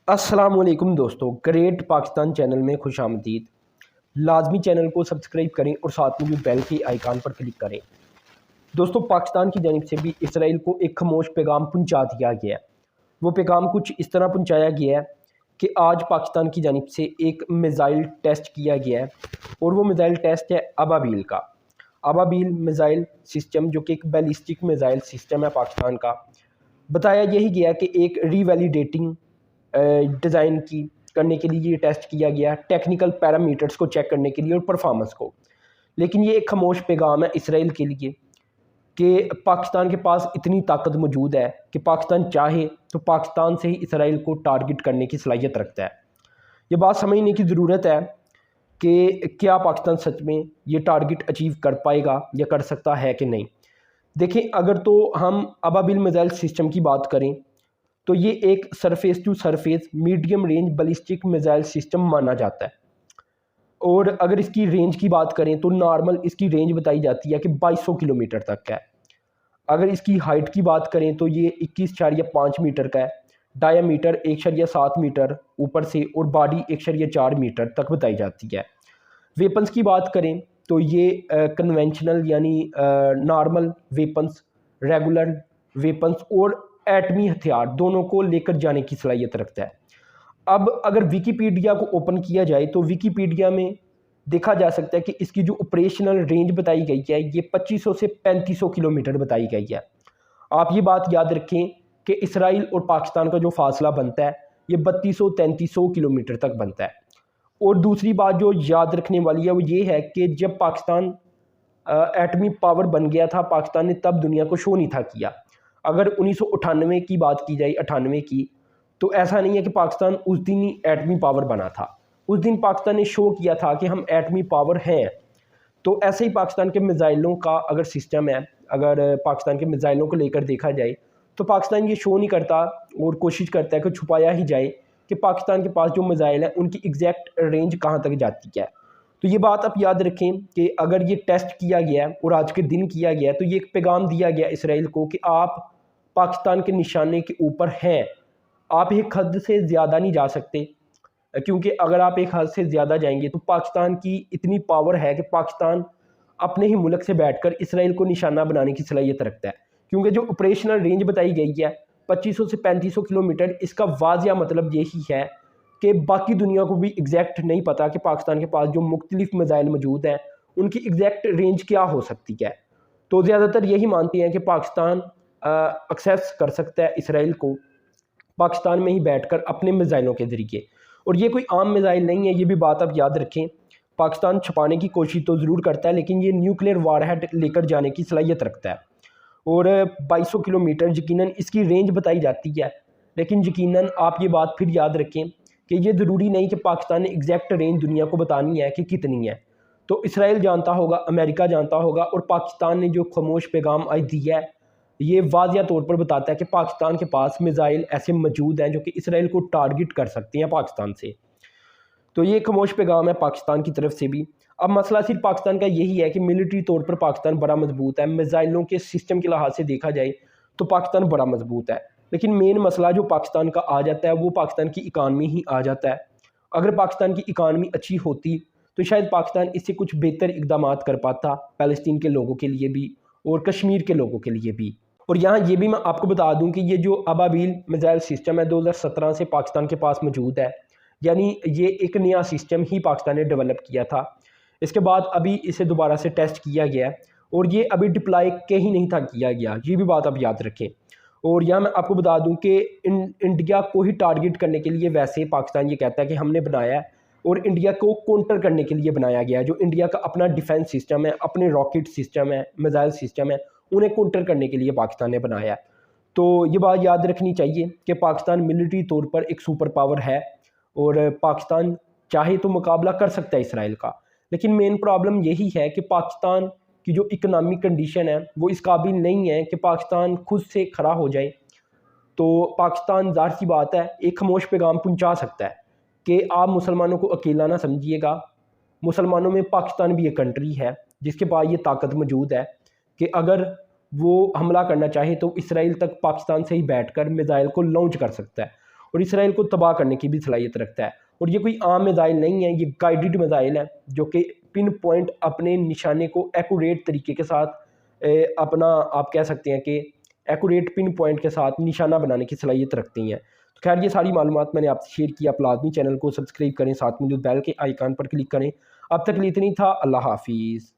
अस्सलामुअलैकुम दोस्तों, great Pakistan channel में खुश आमदीद। लाजमी चैनल को सब्सक्राइब करें और साथ में जो बेल के आइकान पर क्लिक करें। दोस्तों, पाकिस्तान की जानिब से भी इसराइल को एक खामोश पैगाम पहुंचा दिया गया है। वो पैगाम कुछ इस तरह पहुंचाया गया है कि आज पाकिस्तान की जानिब से एक मिज़ाइल टेस्ट किया गया है और वो मिज़ाइल टेस्ट है अबाबील का। अबाबील मिज़ाइल सिस्टम जो कि एक बैलिस्टिक मिज़ाइल सिस्टम है पाकिस्तान का। बताया यही गया कि एक रीवैलिडेटिंग डिज़ाइन की करने के लिए ये टेस्ट किया गया, टेक्निकल पैरामीटर्स को चेक करने के लिए और परफॉर्मेंस को। लेकिन ये एक खामोश पैगाम है इसराइल के लिए कि पाकिस्तान के पास इतनी ताकत मौजूद है कि पाकिस्तान चाहे तो पाकिस्तान से ही इसराइल को टारगेट करने की सलाहियत रखता है। ये बात समझने की ज़रूरत है कि क्या पाकिस्तान सच में ये टारगेट अचीव कर पाएगा या कर सकता है कि नहीं। देखें, अगर तो हम अबाबिल मिज़ाइल सिस्टम की बात करें तो ये एक surface to surface medium range ballistic missile system माना जाता है। और अगर इसकी रेंज की बात करें तो नॉर्मल इसकी रेंज बताई जाती है कि 2200 किलोमीटर तक है। अगर इसकी हाइट की बात करें तो ये 21.5 मीटर का है, डायामीटर 1.7 मीटर ऊपर से और बॉडी 1.4 मीटर तक बताई जाती है। वेपन्स की बात करें तो ये कन्वेंशनल यानी नॉर्मल वेपन्स, रेगुलर वेपन्स और एटमी हथियार दोनों को लेकर जाने की सलाहियत रखता है। अब अगर विकीपीडिया को ओपन किया जाए तो विकीपीडिया में देखा जा सकता है कि इसकी जो ऑपरेशनल रेंज बताई गई है ये 2500 से 3500 किलोमीटर बताई गई है। आप ये बात याद रखें कि इसराइल और पाकिस्तान का जो फासला बनता है ये 3200-3300 किलोमीटर तक बनता है। और दूसरी बात जो याद रखने वाली है वो ये है कि जब पाकिस्तान एटमी पावर बन गया था, पाकिस्तान ने तब दुनिया को शो नहीं था किया। अगर 1998 की बात की जाए, 98 की, तो ऐसा नहीं है कि पाकिस्तान उस दिन ही एटमी पावर बना था। उस दिन पाकिस्तान ने शो किया था कि हम एटमी पावर हैं। तो ऐसे ही पाकिस्तान के मिज़ाइलों का अगर सिस्टम है, अगर पाकिस्तान के मिज़ाइलों को लेकर देखा जाए तो पाकिस्तान ये शो नहीं करता और कोशिश करता है कि छुपाया ही जाए कि पाकिस्तान के पास जो मिज़ाइल है उनकी एग्जैक्ट रेंज कहाँ तक जाती है। तो ये बात आप याद रखें कि अगर ये टेस्ट किया गया है और आज के दिन किया गया है तो ये एक पैगाम दिया गया इसराइल को कि आप पाकिस्तान के निशाने के ऊपर हैं, आप एक हद से ज़्यादा नहीं जा सकते, क्योंकि अगर आप एक हद से ज़्यादा जाएंगे तो पाकिस्तान की इतनी पावर है कि पाकिस्तान अपने ही मुल्क से बैठकर इसराइल को निशाना बनाने की सलाहियत रखता है। क्योंकि जो ऑपरेशनल रेंज बताई गई है 2500 से 3500 किलोमीटर, इसका वाजिया मतलब यही है कि बाकी दुनिया को भी एग्जैक्ट नहीं पता कि पाकिस्तान के पास जो मुख्तलिफ मिज़ाइल मौजूद हैं उनकी एग्जैक्ट रेंज क्या हो सकती है। तो ज़्यादातर यही मानते हैं कि पाकिस्तान एक्सेस कर सकता है इसराइल को पाकिस्तान में ही बैठकर अपने मिज़ाइलों के ज़रिए। और ये कोई आम मिज़ाइल नहीं है, ये भी बात आप याद रखें। पाकिस्तान छुपाने की कोशिश तो ज़रूर करता है लेकिन ये न्यूक्लियर वारहेड लेकर जाने की सलाहियत रखता है। और 2200 किलोमीटर यकीनन इसकी रेंज बताई जाती है, लेकिन यकीनन आप ये बात फिर याद रखें कि ये ज़रूरी नहीं कि पाकिस्तान ने एग्जैक्ट रेंज दुनिया को बतानी है कि कितनी है। तो इसराइल जानता होगा, अमेरिका जानता होगा, और पाकिस्तान ने जो खामोश पैगाम आज दिया है ये वाजिया तौर पर बताता है कि पाकिस्तान के पास मिज़ाइल ऐसे मौजूद हैं जो कि इसराइल को टारगेट कर सकते हैं पाकिस्तान से। तो ये खामोश पैगाम है पाकिस्तान की तरफ से भी। अब मसला सिर्फ पाकिस्तान का यही है कि मिलिट्री तौर पर पाकिस्तान बड़ा मजबूत है, मिज़ाइलों के सिस्टम के लिहाज से देखा जाए तो पाकिस्तान बड़ा मजबूत है। लेकिन मेन मसला जो पाकिस्तान का आ जाता है वो पाकिस्तान की इकानमी ही आ जाता है। अगर पाकिस्तान की इकानमी अच्छी होती तो शायद पाकिस्तान इससे कुछ बेहतर इकदाम कर पाता, फ़लस्तीन के लोगों के लिए भी और कश्मीर के लोगों के लिए भी। और यहाँ ये भी मैं आपको बता दूं कि ये जो अबाबील मिज़ाइल सिस्टम है 2017 से पाकिस्तान के पास मौजूद है, यानी ये एक नया सिस्टम ही पाकिस्तान ने डेवलप किया था। इसके बाद अभी इसे दोबारा से टेस्ट किया गया और ये अभी डिप्लॉय के ही नहीं था किया गया, ये भी बात आप याद रखें। और यहाँ मैं आपको बता दूं कि इंडिया को ही टारगेट करने के लिए वैसे पाकिस्तान ये कहता है कि हमने बनाया है और इंडिया को काउंटर करने के लिए बनाया गया है। जो इंडिया का अपना डिफेंस सिस्टम है, अपने रॉकेट सिस्टम है, मिज़ाइल सिस्टम है, उन्हें काउंटर करने के लिए पाकिस्तान ने बनाया है। तो ये बात याद रखनी चाहिए कि पाकिस्तान मिलिट्री तौर पर एक सुपर पावर है और पाकिस्तान चाहे तो मुकाबला कर सकता है इसराइल का। लेकिन मेन प्रॉब्लम यही है कि पाकिस्तान की जो इकनॉमिक कंडीशन है वो इस काबिल नहीं है कि पाकिस्तान खुद से खड़ा हो जाए। तो पाकिस्तान ज़ाहिर सी बात है एक खामोश पैगाम पहुंचा सकता है कि आप मुसलमानों को अकेला ना समझिएगा, मुसलमानों में पाकिस्तान भी एक कंट्री है जिसके पास ये ताकत मौजूद है कि अगर वो हमला करना चाहे तो इसराइल तक पाकिस्तान से ही बैठकर मिज़ाइल को लॉन्च कर सकता है। और इसराइल को तबाह करने की भी सलाहियत रखता है। और ये कोई आम मिसाइल नहीं है, ये गाइडेड मिसाइल है जो कि पिन पॉइंट अपने निशाने को एक्यूरेट तरीके के साथ अपना आप कह सकते हैं कि एक्यूरेट पिन पॉइंट के साथ निशाना बनाने की सलाहियत रखती हैं। तो खैर ये सारी मालूमात मैंने आपसे शेयर की। आप लाजमी चैनल को सब्सक्राइब करें, साथ में जो बेल के आइकान पर क्लिक करें। अब तक लिए इतना ही था। अल्लाह हाफिज़।